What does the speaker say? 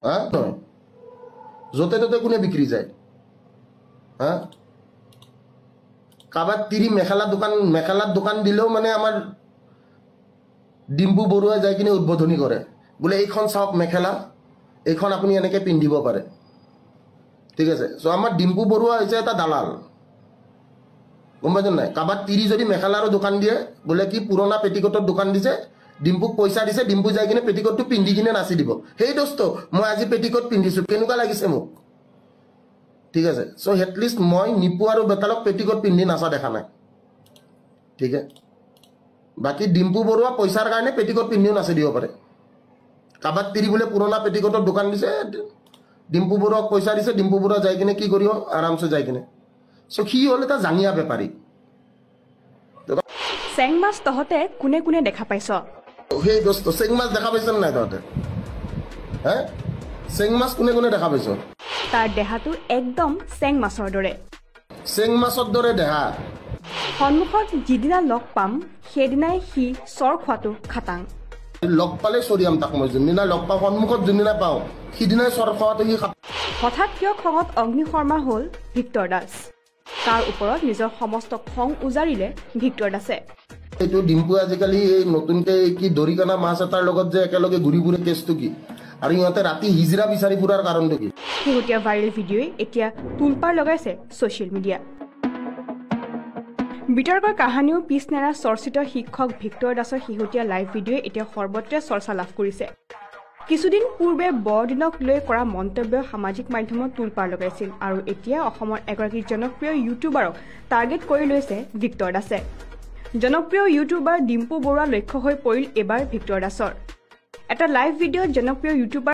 হ্যাঁ যতে ততে কোনে বিক্ৰি যায় হ্যাঁ কাবাত তিৰি মেখেলাৰ দোকান দিলেও মানে আমাৰ ডিম্পু বৰুৱা যাই কিনে উদ্বোধনী কৰে বোলে এইখন চাওক মেখেলা এইখন আপুনি এনেকে পিন্ধিব পাৰে ঠিক আছে সো আমাৰ ডিম্পু বৰুৱা হৈছে এটা দালাল গম পাইছেন নাই কাবাত তিৰি যদি মেখেলাৰ দোকান দিয়ে বোলে কি পুৰণা পেটিকোটৰ দোকান দিছে ডিম্পুক পইচা দিছে ডিম্পু যাই কিনে পেটিকোটটো পিন্ধি কিনে নাচি দিব হেই দোস্ত মই আজি পেটিকোট পিন্ধিছো কেনেকুৱা লাগিছে মোক ঠিক আছে সো এটলিষ্ট মই নিপু আৰু বেতালক পেটিকোট পিন্ধি নাচা দেখা নাই ঠিক আছে বাকি ডিম্পু বৰুৱা পইচাৰ কাৰণে পেটিকোট পিন্ধিও নাচি দিব পাৰে কাবাত তিৰি বোলে পুৰণা পেটিকোটৰ দোকান দিছে ডিম্পু বৰুৱাক পইচা দিছে ডিম্পু বৰুৱা যাই কিনে কি কৰিব আৰামছে যাই কিনে সো কি হল এটা জাঙিয়া বেপাৰী চেং মাছ তহতে কোনে কোনে দেখা পাইছ সেই দোস্ত চেং মাছ দেখা পাইছ নাই তহতে হ্যাঁ চেং মাছ কোনে কোনে দেখা পাইছ তাৰ দেহাটো একদম চেং মাছৰ দৰে চেং মাছৰ দৰে দেহা সন্মুখত যিদিনা লগ পাম সেইদিনাই সি চৰ খোৱাটো খাটাং লগ পালে চৰিয়াম তাক মই যোনদিনা লগ পাওঁ সন্মুখত যোনদিনা পাওঁ সিদিনাই চৰ খোৱাটো সি হঠাৎ কিয় খঙত অগ্নি শৰ্মা হ'ল ভিক্টৰ দাস তাৰ ওপৰত নিজৰ সমস্ত খং উজাৰিলে ভিক্টৰ দাসে এইটো ডিম্পু আজিকালি এই নতুনকে কি দৰিকণা মাছ এটাৰ লগত যে একেলগে ঘূৰি ফুৰে কেছটো কি আৰু ইহঁতে ৰাতি হিজৰা বিচাৰি ফুৰাৰ কাৰণটো কি শেহতীয়া ভাইৰেল ভিডিঅ'ই এতিয়া তুলপাৰ লগাইছে ছ'চিয়েল মিডিয়া বিতৰ্কৰ কাহিনীও পিছ নেৰা চৰ্চিত শিক্ষক ভিক্টৰ দাসৰ শেহতীয়া লাইভ ভিডিঅ'ই এতিয়া সৰ্বত্ৰে চৰ্চা লাভ কৰিছে কিছুদিন পূৰ্বে বৰদিনক লৈ কৰা মন্তব্য সামাজিক মাধ্যমত তুলপাৰ লগাইছিল আৰু এতিয়া অসমৰ এগৰাকী জনপ্ৰিয় ইউটিউবাৰক টাৰ্গেট কৰি লৈছে ভিক্টৰ দাসে জনপ্ৰিয় ইউটিউবাৰ ডিম্পু বৰুৱা লক্ষ্য হৈ পৰিল এবাৰ ভিক্টৰ দাসৰ এটা লাইভ ভিডিঅ'ত জনপ্ৰিয় ইউটিউবাৰ